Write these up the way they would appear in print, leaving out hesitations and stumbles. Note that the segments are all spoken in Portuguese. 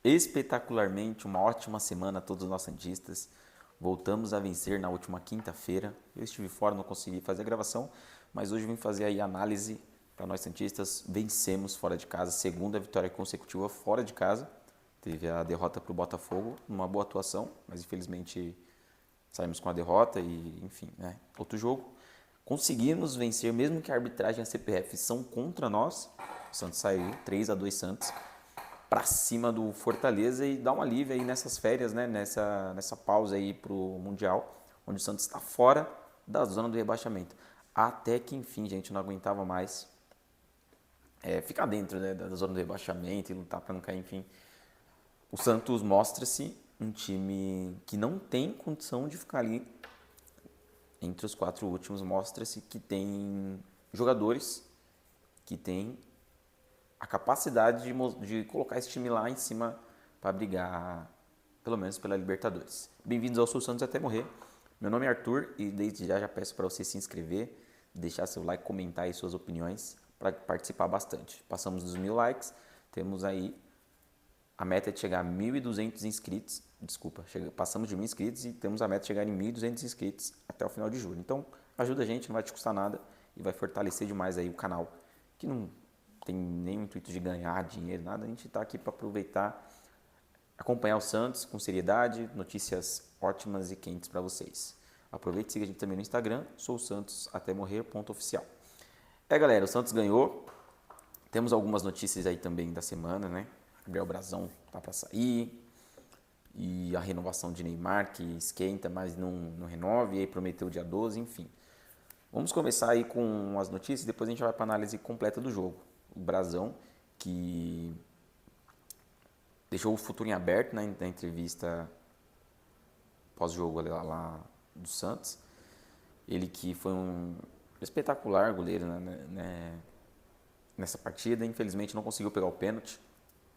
espetacularmente, uma ótima semana a todos os nossos santistas. Voltamos a vencer na última quinta-feira. Eu estive fora, não consegui fazer a gravação, mas hoje vim fazer aí a análise para nós santistas. Vencemos fora de casa, segunda vitória consecutiva fora de casa. Teve a derrota para o Botafogo, uma boa atuação, mas infelizmente saímos com a derrota e, enfim, né? Outro jogo. Conseguimos vencer, mesmo que a arbitragem e a CPF são contra nós. O Santos saiu 3-2 Santos para cima do Fortaleza e dá um alívio aí nessas férias, né? Nessa pausa aí pro Mundial, onde o Santos está fora da zona do rebaixamento. Até que, enfim, gente, não aguentava mais ficar dentro, né, da zona do rebaixamento e lutar para não cair, enfim. O Santos mostra-se um time que não tem condição de ficar ali entre os 4 últimos. Mostra-se que tem jogadores que têm a capacidade de colocar esse time lá em cima para brigar, pelo menos pela Libertadores. Bem-vindos ao Sou Santos até morrer. Meu nome é Arthur e desde já peço para você se inscrever, deixar seu like, comentar aí suas opiniões para participar bastante. Passamos dos 1000 likes, temos aí a meta é de chegar a 1.200 inscritos. Desculpa, passamos de 1.000 inscritos e temos a meta de chegar em 1.200 inscritos até o final de julho. Então, ajuda a gente, não vai te custar nada e vai fortalecer demais aí o canal, que não tem nenhum intuito de ganhar dinheiro, nada. A gente está aqui para aproveitar, acompanhar o Santos com seriedade, notícias ótimas e quentes para vocês. Aproveite e siga a gente também no Instagram, sou Santos até morrer.oficial. Galera, o Santos ganhou. Temos algumas notícias aí também da semana, né? Gabriel Brazão tá para sair. E a renovação de Neymar, que esquenta, mas não renova. E aí prometeu dia 12, enfim. Vamos começar aí com as notícias, depois a gente vai para a análise completa do jogo. O Brazão, que deixou o futuro em aberto, né, na entrevista pós-jogo lá do Santos. Ele que foi um espetacular goleiro, né, nessa partida, infelizmente não conseguiu pegar o pênalti.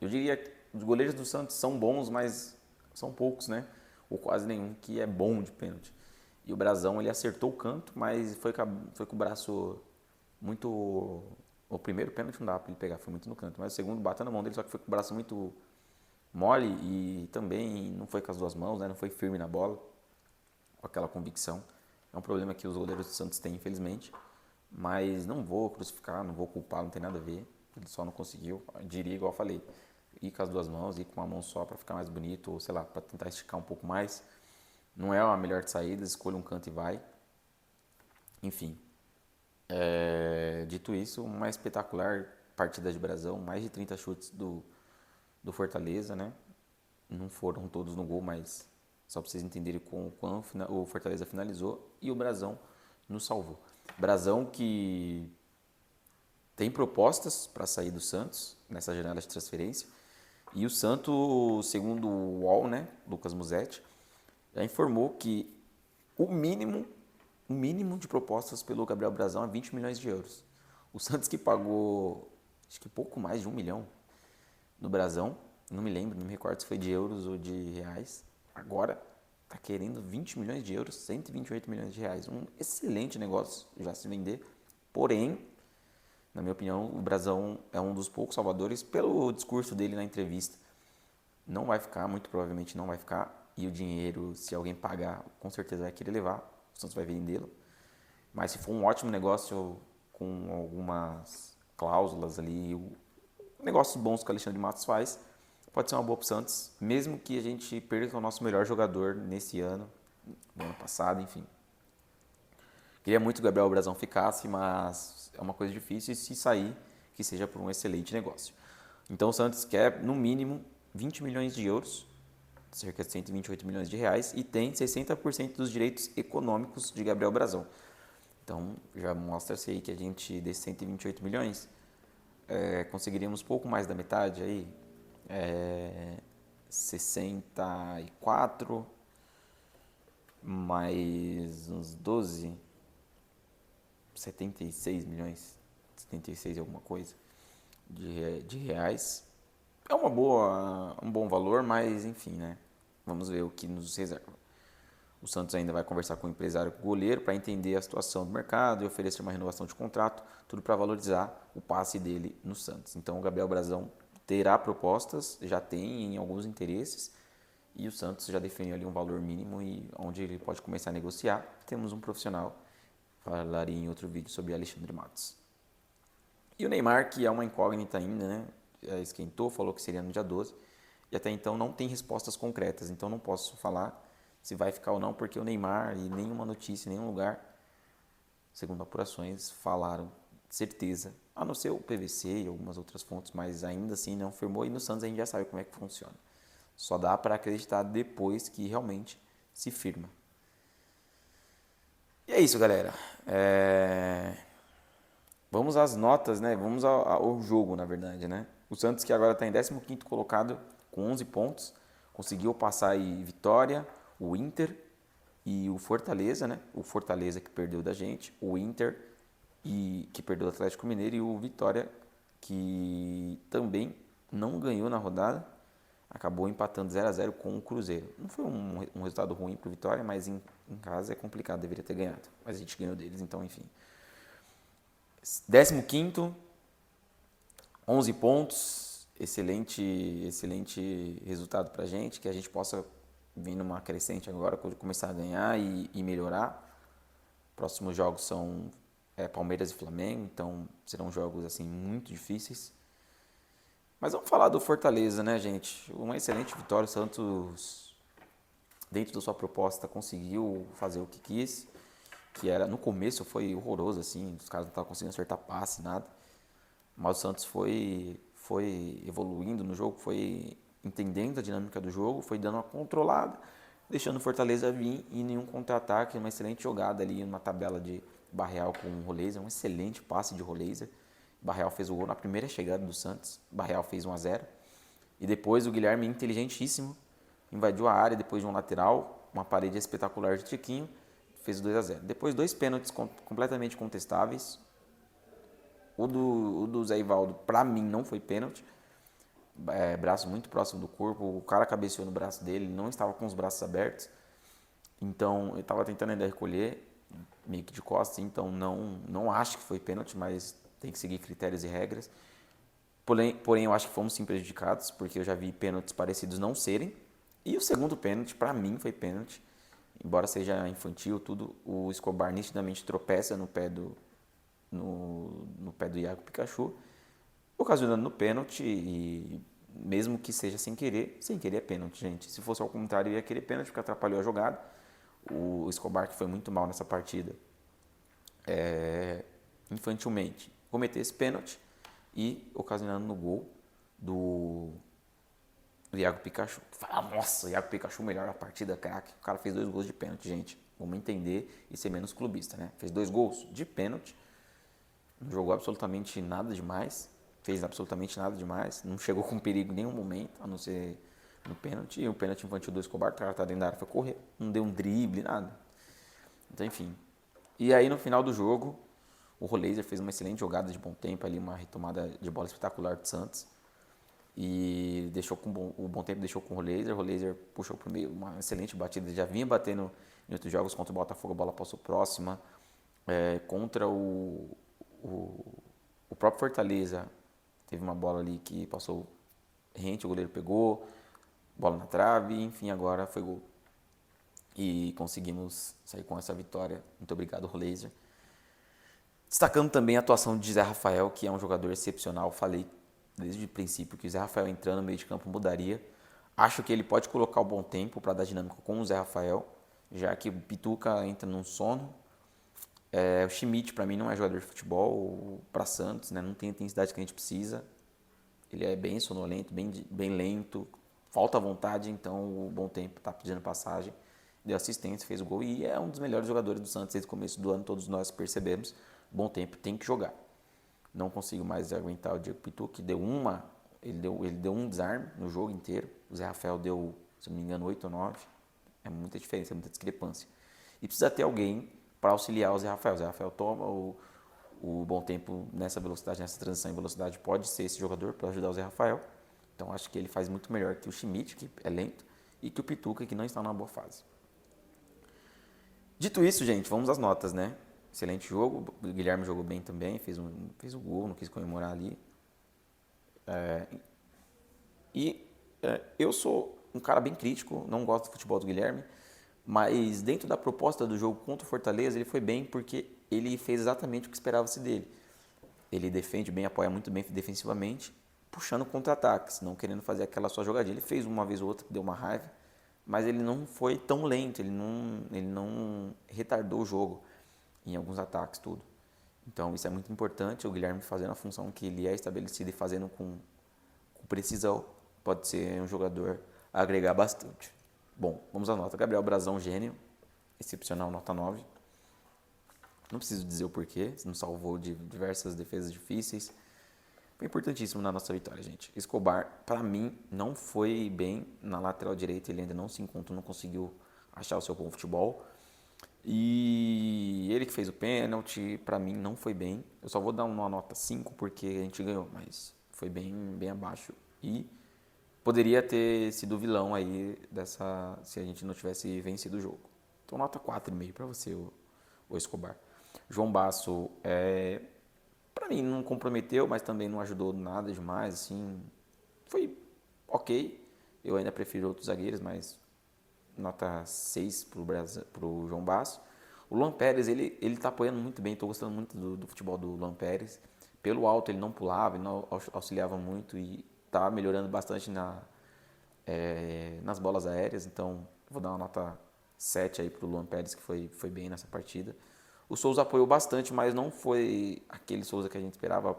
Eu diria que os goleiros do Santos são bons, mas são poucos, né? Ou quase nenhum que é bom de pênalti. E o Brazão, ele acertou o canto, mas foi com o braço muito... O primeiro pênalti não dá para ele pegar, foi muito no canto. Mas o segundo bateu na mão dele, só que foi com o braço muito mole e também não foi com as duas mãos, né? Não foi firme na bola, com aquela convicção. É um problema que os goleiros do Santos têm, infelizmente. Mas não vou crucificar, não vou culpar, não tem nada a ver. Ele só não conseguiu. Eu diria, igual eu falei, ir com as duas mãos, ir com uma mão só para ficar mais bonito, ou sei lá, para tentar esticar um pouco mais. Não é a melhor de saídas, escolha um canto e vai. Enfim, dito isso, uma espetacular partida de Brazão, mais de 30 chutes do Fortaleza, né? Não foram todos no gol, mas só para vocês entenderem como o Fortaleza finalizou e o Brazão nos salvou. Brazão que tem propostas para sair do Santos nessa janela de transferência. E o Santos, segundo o UOL, né, Lucas Musetti, já informou que o mínimo de propostas pelo Gabriel Brazão é 20 milhões de euros. O Santos que pagou, acho que pouco mais de 1 milhão no Brazão, não me lembro, não me recordo se foi de euros ou de reais. Agora está querendo 20 milhões de euros, 128 milhões de reais. Um excelente negócio já se vender, porém, na minha opinião, o Brazão é um dos poucos salvadores pelo discurso dele na entrevista. Não vai ficar, muito provavelmente não vai ficar. E o dinheiro, se alguém pagar, com certeza vai querer levar. O Santos vai vendê-lo. Mas se for um ótimo negócio com algumas cláusulas ali, negócios bons que o Alexandre Matos faz, pode ser uma boa para o Santos, mesmo que a gente perca o nosso melhor jogador nesse ano, no ano passado, enfim. Queria muito que o Gabriel Brazão ficasse, mas é uma coisa difícil e se sair, que seja por um excelente negócio. Então o Santos quer, no mínimo, 20 milhões de euros, cerca de 128 milhões de reais, e tem 60% dos direitos econômicos de Gabriel Brazão. Então já mostra-se aí que a gente, desses 128 milhões, conseguiríamos pouco mais da metade aí, 64 mais uns 12, 76 milhões, 76 e alguma coisa de reais. É um bom valor, mas enfim, né? Vamos ver o que nos reserva. O Santos ainda vai conversar com o empresário, com o goleiro, para entender a situação do mercado e oferecer uma renovação de contrato, tudo para valorizar o passe dele no Santos. Então o Gabriel Brazão terá propostas, já tem em alguns interesses, e o Santos já definiu ali um valor mínimo e onde ele pode começar a negociar. Temos um profissional, falaria em outro vídeo sobre Alexandre Matos. E o Neymar, que é uma incógnita ainda, né? Esquentou, falou que seria no dia 12, e até então não tem respostas concretas, então não posso falar se vai ficar ou não, porque o Neymar e nenhuma notícia, em nenhum lugar, segundo apurações, falaram certeza, a não ser o PVC e algumas outras fontes, mas ainda assim não firmou, e no Santos a gente já sabe como é que funciona. Só dá para acreditar depois que realmente se firma. E é isso, galera. Vamos às notas, né? Vamos ao jogo, na verdade, né? O Santos, que agora está em 15º colocado com 11 pontos, conseguiu passar aí Vitória, o Inter e o Fortaleza, né? O Fortaleza que perdeu da gente, o Inter que perdeu do Atlético Mineiro, e o Vitória que também não ganhou na rodada, acabou empatando 0-0 com o Cruzeiro. Não foi um resultado ruim para o Vitória, mas em casa é complicado, deveria ter ganhado. Mas a gente ganhou deles, então enfim. 15º, 11 pontos, excelente resultado pra gente, que a gente possa vir numa crescente agora, começar a ganhar e melhorar. Próximos jogos são Palmeiras e Flamengo, então serão jogos assim muito difíceis. Mas vamos falar do Fortaleza, né, gente? Uma excelente vitória, o Santos, dentro da sua proposta, conseguiu fazer o que quis, que era, no começo foi horroroso, assim, os caras não estavam conseguindo acertar passe, nada. Mas o Santos foi evoluindo no jogo, foi entendendo a dinâmica do jogo, foi dando uma controlada, deixando o Fortaleza vir em nenhum contra-ataque, uma excelente jogada ali, uma tabela de Barreal com o Roleiser, um excelente passe de Roleiser. Barreal fez o gol na primeira chegada do Santos, Barreal fez 1-0. E depois o Guilherme, inteligentíssimo, invadiu a área depois de um lateral, uma parede espetacular de Tiquinho, fez o 2-0. Depois 2 pênaltis completamente contestáveis. O do Zé Ivaldo, pra mim, não foi pênalti. Braço muito próximo do corpo, o cara cabeceou no braço dele, não estava com os braços abertos. Então, ele estava tentando ainda recolher, meio que de costas, então não acho que foi pênalti, mas tem que seguir critérios e regras. Porém, eu acho que fomos sim prejudicados, porque eu já vi pênaltis parecidos não serem. E o segundo pênalti, pra mim, foi pênalti. Embora seja infantil, tudo, o Escobar nitidamente tropeça no pé do Iago Pikachu, ocasionando no pênalti, e mesmo que seja sem querer é pênalti, gente. Se fosse ao contrário, ia querer pênalti, porque atrapalhou a jogada. O Escobar, que foi muito mal nessa partida, infantilmente, cometeu esse pênalti e ocasionando no gol do Iago Pikachu. Fala, nossa, o Iago Pikachu melhor a partida, craque. O cara fez 2 gols de pênalti, gente. Vamos entender e ser menos clubista, né? Fez 2 gols de pênalti, não jogou absolutamente nada demais, fez absolutamente nada demais, não chegou com perigo em nenhum momento, a não ser no pênalti. E o pênalti infantil do Escobar, o cara tá dentro da área, foi correr, não deu um drible, nada. Então, enfim. E aí, no final do jogo, o Roleiser fez uma excelente jogada de bom tempo ali, uma retomada de bola espetacular do Santos. E deixou o bom tempo deixou com o Roleiser puxou para o meio, uma excelente batida, já vinha batendo em outros jogos contra o Botafogo, a bola passou próxima, contra o próprio Fortaleza, teve uma bola ali que passou rente, o goleiro pegou, bola na trave, enfim, agora foi gol. E conseguimos sair com essa vitória, muito obrigado, Roleiser. Destacando também a atuação de Zé Rafael, que é um jogador excepcional, falei desde o princípio que o Zé Rafael entrando no meio de campo mudaria. Acho que ele pode colocar o bom tempo para dar dinâmica com o Zé Rafael, já que o Pituca entra num sono. O Schmidt, para mim, não é jogador de futebol para Santos, né? Não tem a intensidade que a gente precisa. Ele é bem sonolento, bem lento, falta vontade, então o bom tempo está pedindo passagem. Deu assistência, fez o gol e é um dos melhores jogadores do Santos desde o começo do ano, todos nós percebemos. Bom tempo, tem que jogar. Não consigo mais aguentar o Diego Pituca, que ele deu um desarme no jogo inteiro. O Zé Rafael deu, se não me engano, 8 ou 9. É muita diferença, é muita discrepância. E precisa ter alguém para auxiliar o Zé Rafael. O Zé Rafael toma o bom tempo nessa velocidade, nessa transição em velocidade, pode ser esse jogador para ajudar o Zé Rafael. Então acho que ele faz muito melhor que o Schmidt, que é lento, e que o Pituca, que não está numa boa fase. Dito isso, gente, vamos às notas, né? Excelente jogo, o Guilherme jogou bem também, fez o gol, não quis comemorar ali. E eu sou um cara bem crítico, não gosto do futebol do Guilherme, mas dentro da proposta do jogo contra o Fortaleza, ele foi bem porque ele fez exatamente o que esperava-se dele. Ele defende bem, apoia muito bem defensivamente, puxando contra-ataques, não querendo fazer aquela sua jogadinha. Ele fez uma vez ou outra que deu uma raiva, mas ele não foi tão lento, ele não retardou o jogo em alguns ataques, tudo. Então isso é muito importante, o Guilherme fazendo a função que ele é estabelecido e fazendo com precisão, pode ser um jogador a agregar bastante. Bom, vamos à nota. Gabriel Brazão, gênio, excepcional, nota 9. Não preciso dizer o porquê, nos salvou de diversas defesas difíceis. Foi importantíssimo na nossa vitória, gente. Escobar, para mim, não foi bem na lateral direita, ele ainda não se encontrou, não conseguiu achar o seu bom futebol. E ele que fez o pênalti, para mim, não foi bem. Eu só vou dar uma nota 5 porque a gente ganhou, mas foi bem abaixo. E poderia ter sido vilão aí se a gente não tivesse vencido o jogo. Então, nota 4,5 para você, o Escobar. João Basso, para mim, não comprometeu, mas também não ajudou nada demais, assim. Foi ok. Eu ainda prefiro outros zagueiros, mas nota 6 pro João Basso. O Luan Pérez, ele tá apoiando muito bem, estou gostando muito do futebol do Luan Pérez. Pelo alto ele não pulava, ele não auxiliava muito e tá melhorando bastante nas bolas aéreas, então vou dar uma nota 7 aí pro Luan Pérez, que foi bem nessa partida. O Souza apoiou bastante, mas não foi aquele Souza que a gente esperava.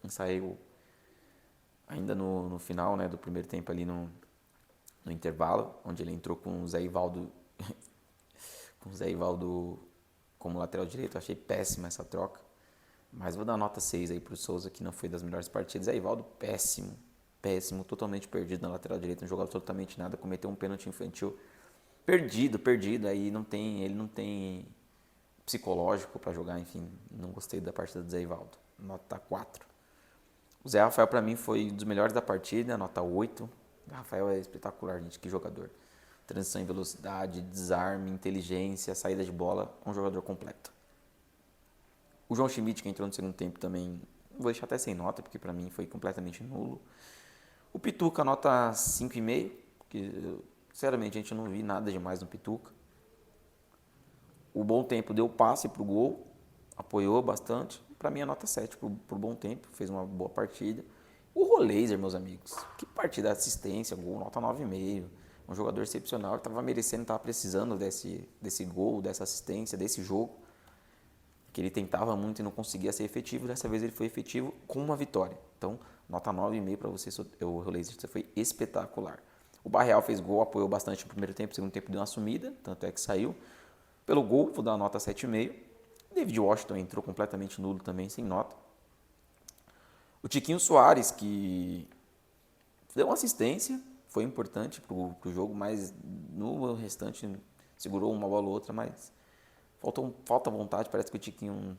Saiu ainda no final, né, do primeiro tempo ali no intervalo, onde ele entrou com o Zé Ivaldo como lateral direito. Eu achei péssima essa troca, mas vou dar nota 6 aí pro Souza, que não foi das melhores partidas. Zé Ivaldo, péssimo, totalmente perdido na lateral direita, não jogou absolutamente nada, cometeu um pênalti infantil, perdido, aí ele não tem psicológico para jogar, enfim, não gostei da partida do Zé Ivaldo, nota 4. O Zé Rafael para mim foi um dos melhores da partida, nota 8. O Rafael é espetacular, gente, que jogador. Transição em velocidade, desarme, inteligência, saída de bola, um jogador completo. O João Schmidt, que entrou no segundo tempo também, vou deixar até sem nota, porque para mim foi completamente nulo. O Pituca, nota 5,5, porque sinceramente a gente não vi nada demais no Pituca. O Bom Tempo deu passe pro gol, apoiou bastante. Para mim, a nota 7 pro Bom Tempo, fez uma boa partida. O Roleiser, meus amigos, que partida, assistência, gol, nota 9,5. Um jogador excepcional, estava merecendo, estava precisando desse gol, dessa assistência, desse jogo. Que ele tentava muito e não conseguia ser efetivo. Dessa vez ele foi efetivo com uma vitória. Então, nota 9,5 para você, o Roleiser, você foi espetacular. O Barreal fez gol, apoiou bastante no primeiro tempo, no segundo tempo deu uma sumida, tanto é que saiu. Pelo gol, vou dar uma nota 7,5. David Washington entrou completamente nulo também, sem nota. O Tiquinho Soares, que deu uma assistência, foi importante pro jogo, mas no restante segurou uma bola ou outra, mas falta vontade, parece que o Tiquinho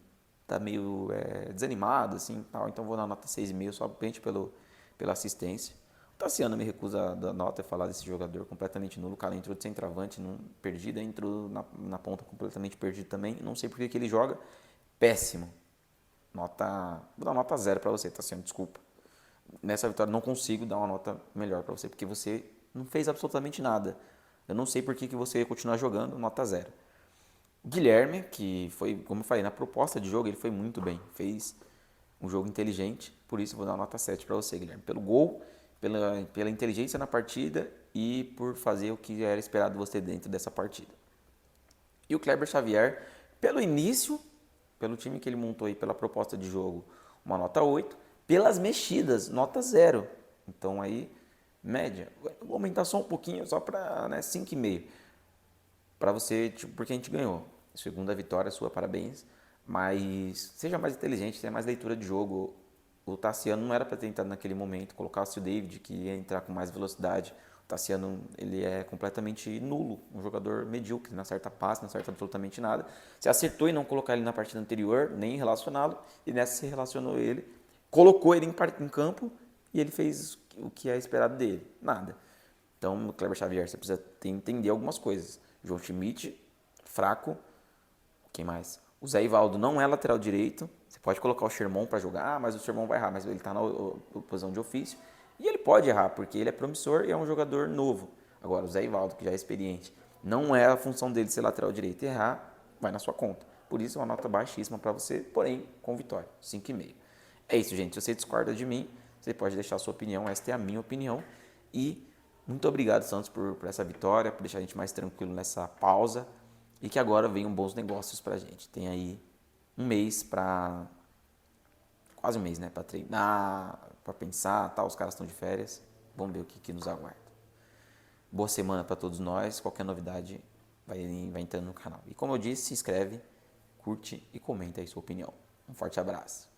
tá meio desanimado, assim, tal. Então vou dar uma nota 6,5, somente pela assistência. O Tassiano me recusa da nota e falar desse jogador completamente nulo. O cara entrou de centroavante, perdido, entrou na ponta completamente perdido também. Não sei por que ele joga. Péssimo. Vou dar uma nota 0 para você, Tassiano, desculpa. Nessa vitória não consigo dar uma nota melhor para você, porque você não fez absolutamente nada. Eu não sei por que você ia continuar jogando, nota 0. Guilherme, que foi, como eu falei, na proposta de jogo ele foi muito bem. Fez um jogo inteligente, por isso eu vou dar uma nota 7 para você, Guilherme. Pelo gol, pela inteligência na partida e por fazer o que era esperado de você dentro dessa partida. E o Kleber Xavier, pelo início, pelo time que ele montou aí, pela proposta de jogo, uma nota 8. Pelas mexidas, nota 0. Então aí, média. Vou aumentar só um pouquinho, só para 5,5. Para você, porque a gente ganhou. Segunda vitória sua, parabéns. Mas seja mais inteligente, tenha mais leitura de jogo. O Tassiano não era para ter entrado naquele momento, colocasse o David, que ia entrar com mais velocidade. O Tassiano, ele é completamente nulo, um jogador medíocre, não acerta passe, não acerta absolutamente nada. Você acertou em não colocar ele na partida anterior, nem relacioná-lo, e nessa você relacionou ele, colocou ele em campo e ele fez o que é esperado dele, nada. Então, o Kleber Xavier, você precisa entender algumas coisas. João Schmidt, fraco. Quem mais? O Zé Ivaldo não é lateral direito. Você pode colocar o Sherman para jogar, mas o Sherman vai errar, mas ele está na posição de ofício. E ele pode errar, porque ele é promissor e é um jogador novo. Agora, o Zé Ivaldo, que já é experiente, não é a função dele ser lateral direito. Errar, vai na sua conta. Por isso, é uma nota baixíssima para você, porém, com vitória, 5,5. É isso, gente. Se você discorda de mim, você pode deixar a sua opinião. Esta é a minha opinião. E muito obrigado, Santos, por essa vitória, por deixar a gente mais tranquilo nessa pausa. E que agora venham bons negócios pra gente. Tem aí um mês para quase um mês, né, para treinar, para pensar, tal, os caras estão de férias. Vamos ver o que nos aguarda. Boa semana para todos nós. Qualquer novidade vai entrando no canal. E como eu disse, se inscreve, curte e comenta aí sua opinião. Um forte abraço.